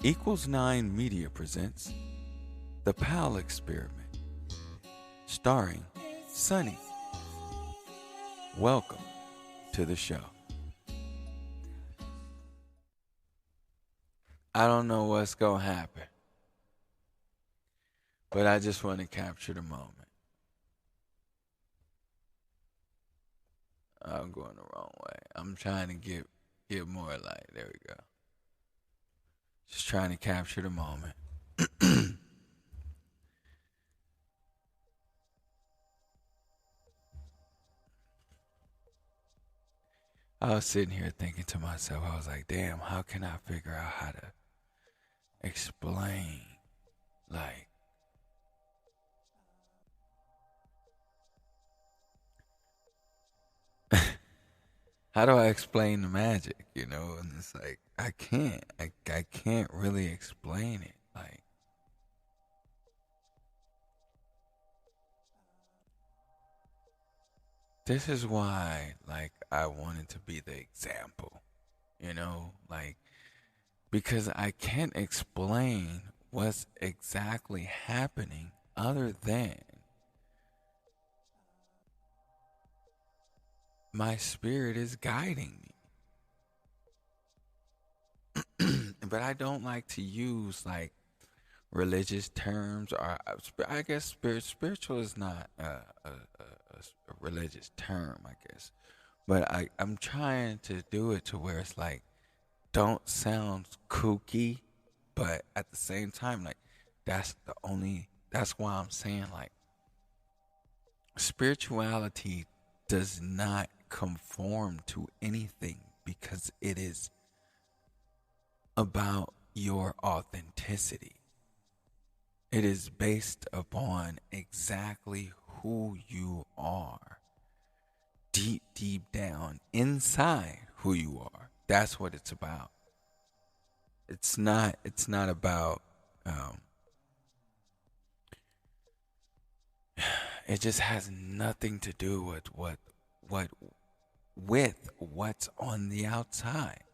Equals 9 Media presents The P.A.L.L E Experiment, starring Sunny. Welcome to the show. I don't know what's going to happen, but I just want to capture the moment. I'm going the wrong way. I'm trying to get more light. There we go. Just trying to capture the moment. I was sitting here thinking to myself, I was like, damn, how can I figure out how to explain, like, how do I explain the magic, And it's like, I can't. I can't really explain it. Like, this is why, like, I wanted to be the example, Like, because I can't explain what's exactly happening other than my spirit is guiding me. But I don't like to use, like, religious terms, or I guess spiritual is not a religious term, I guess. But I'm trying to do it to where it's like, don't sound kooky, but at the same time, like, that's why I'm saying, like, spirituality does not conform to anything because it is about your authenticity. It is based upon exactly who you are, deep down inside who you are. That's what it's about. It's not about um, it just has nothing to do what with what's on the outside.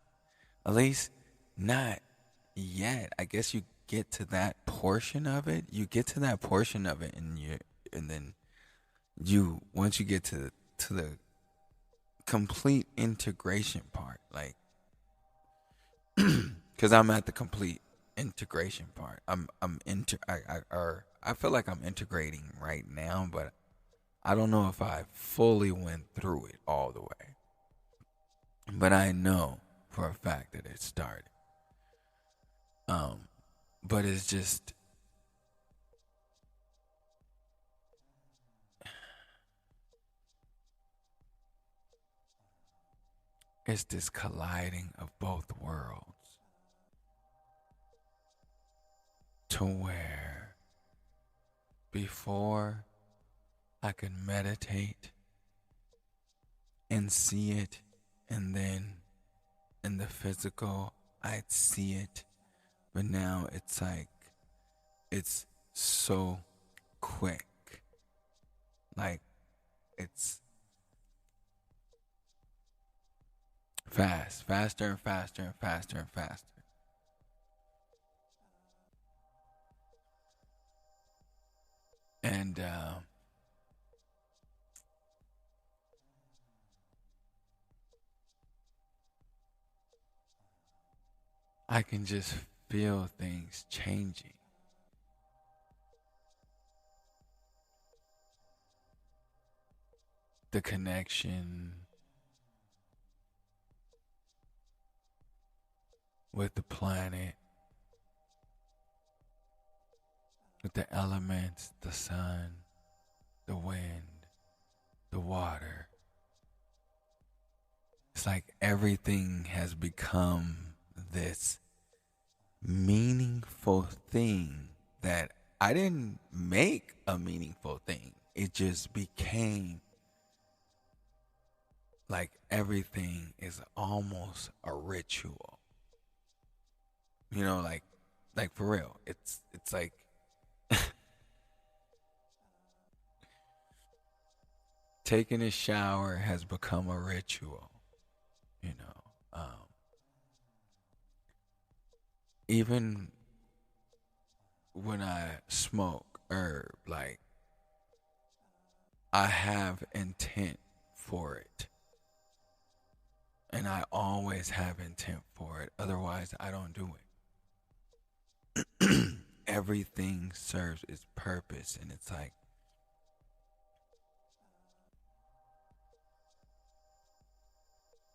At least not yet. I guess you get to that portion of it. You get to that portion of it, and then once you get to the complete integration part, like, because I'm at the complete integration part. I feel like I'm integrating right now, but I don't know if I fully went through it all the way. But I know for a fact that it started. But it's this colliding of both worlds to where before I could meditate and see it, and then in the physical I'd see it, but now it's like it's so quick. Like, it's faster and faster and faster and faster. And I can just feel things changing. The connection with the planet, with the elements, the sun, the wind, the water. It's like everything has become this meaningful thing that I didn't make a meaningful thing. It just became like everything is almost a ritual. Like for real. It's like taking a shower has become a ritual, you know. even when I smoke herb, like I have intent for it. And I always have intent for it. Otherwise, I don't do it. Everything serves its purpose. And it's like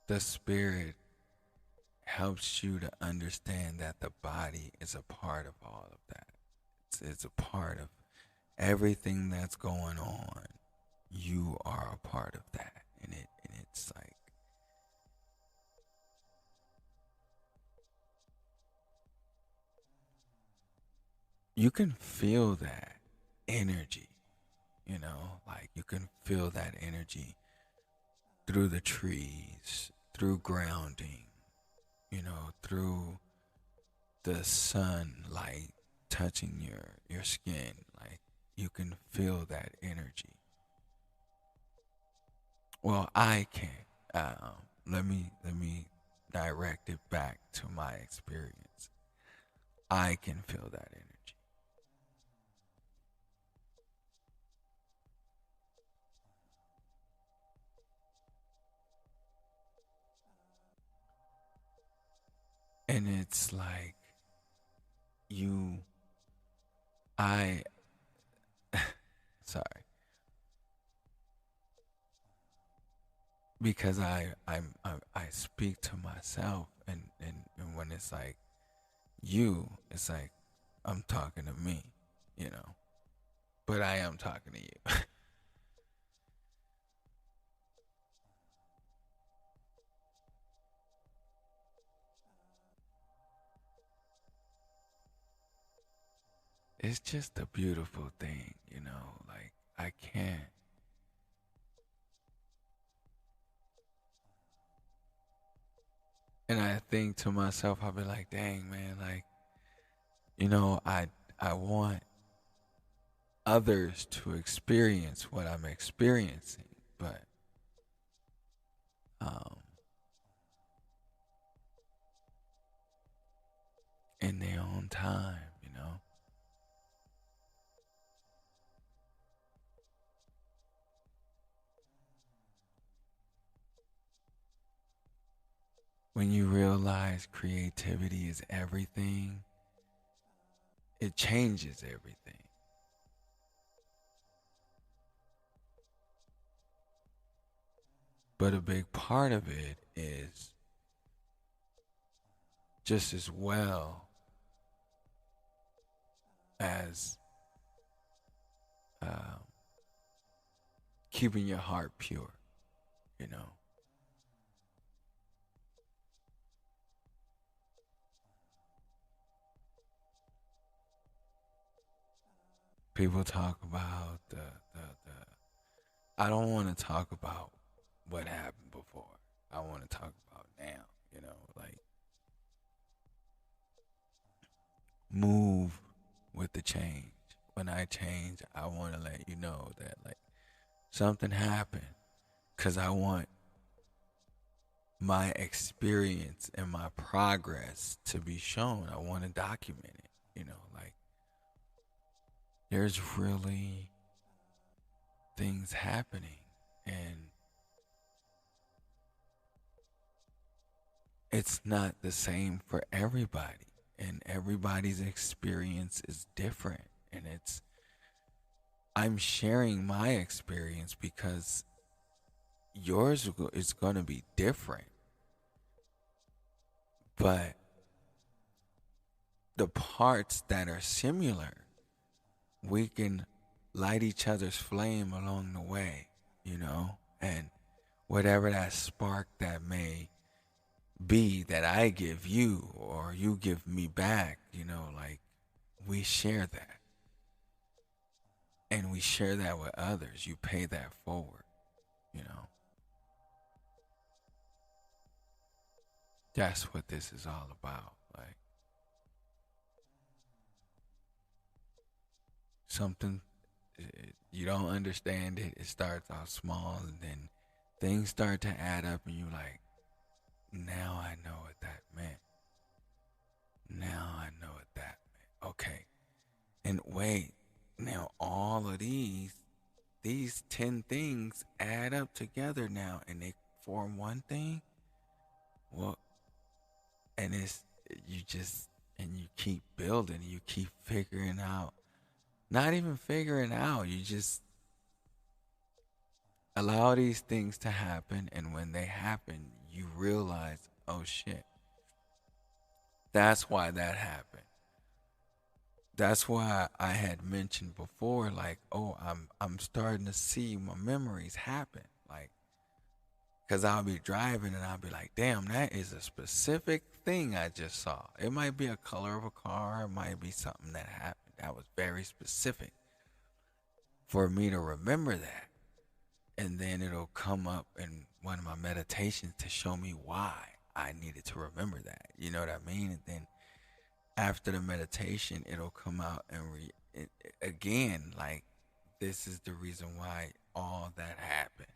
the spirit helps you to understand that the body is a part of all of that. It's a part of everything that's going on. You are a part of that. And it's like you can feel that energy, like you can feel that energy through the trees, through grounding, through the sunlight touching your skin. Like you can feel that energy. Well, I can. Let me direct it back to my experience. I can feel that energy. And it's like you I sorry, because I speak to myself, and when it's like you, it's like I'm talking to me, you know. But I am talking to you. It's just a beautiful thing, like I can't. And I think to myself, I'll be like, dang man, like, I want others to experience what I'm experiencing, but um in their own time. When you realize creativity is everything, it changes everything. But a big part of it is just as well as uh, keeping your heart pure, you know. People talk about the I don't want to talk about what happened before. I want to talk about now, like move with the change. When I change, I want to let you know that like something happened cuz I want my experience and my progress to be shown. I want to document it, like there's really things happening, and it's not the same for everybody, and everybody's experience is different, and I'm sharing my experience because yours is going to be different, but the parts that are similar, we can light each other's flame along the way, and whatever that spark that may be that I give you or you give me back, like we share that, and we share that with others. You pay that forward, you know. That's what this is all about. Like something you don't understand it. It starts off small, and then things start to add up, and you like, now I know what that meant. Now I And wait, now all of these 10 things add up together now and they form one thing. Well, and it's you just and you keep building, you keep figuring out, not even figuring out, you just allow these things to happen, and when they happen you realize, oh shit, that's why that happened. That's why I had mentioned before, like, oh, I'm starting to see my memories happen, like, because I'll be driving and I'll be like, damn, that is a specific thing I just saw. It might be a color of a car, it might be something that happened that was very specific for me to remember that. And then it'll come up in one of my meditations to show me why I needed to remember that. You know what I mean? And then after the meditation, it'll come out and again, like, this is the reason why all that happened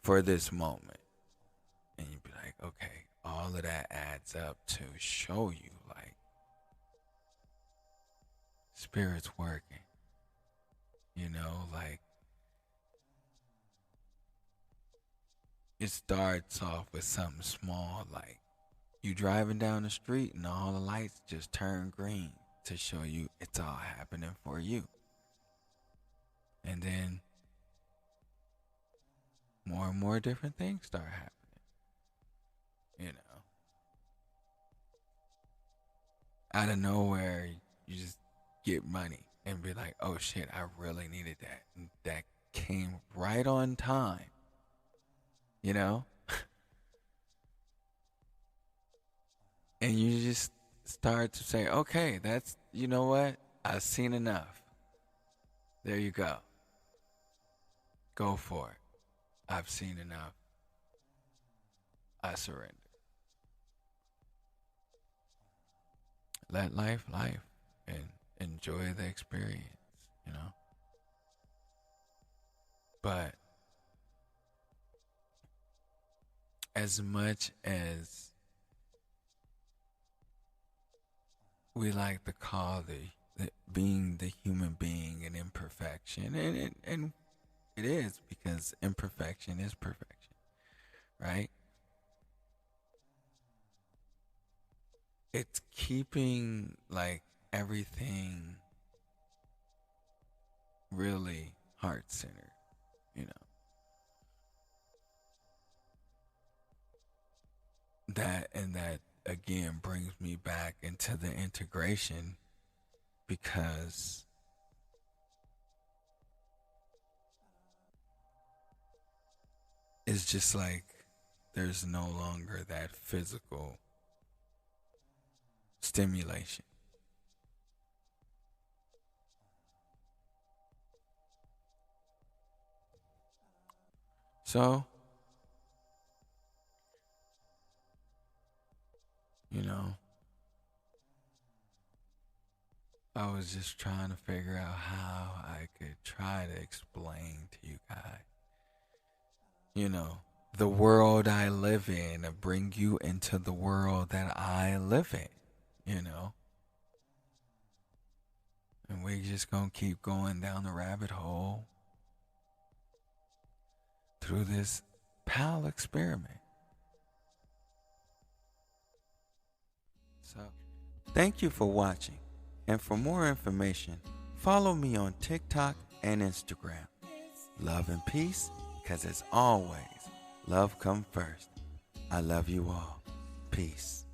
for this moment. And you'd be like, okay, all of that adds up to show you, like, spirit's working. You know, like, it starts off with something small, like you driving down the street and all the lights just turn green to show you it's all happening for you. And then more and more different things start happening. You know, out of nowhere, you just get money and be like, oh shit, I really needed that. And that came right on time. You know? And you just start to say, okay, that's, you know what? I've seen enough. There you go. Go for it. I've seen enough. I surrender. Let life and enjoy the experience, you know? But as much as we like to call the being the human being an imperfection, and it is, because imperfection is perfection, right? It's keeping, like, everything really heart centered, you know. That again brings me back into the integration, because it's just like there's no longer that physical stimulation. So, you know, I was just trying to figure out how I could try to explain to you guys, you know, the world I live in, and bring you into the world that I live in, you know. And we just gonna keep going down the rabbit hole through this P.A.L.L E experiment. So, thank you for watching. And for more information, follow me on TikTok and Instagram. Love and peace, because as always, love come first. I love you all. Peace.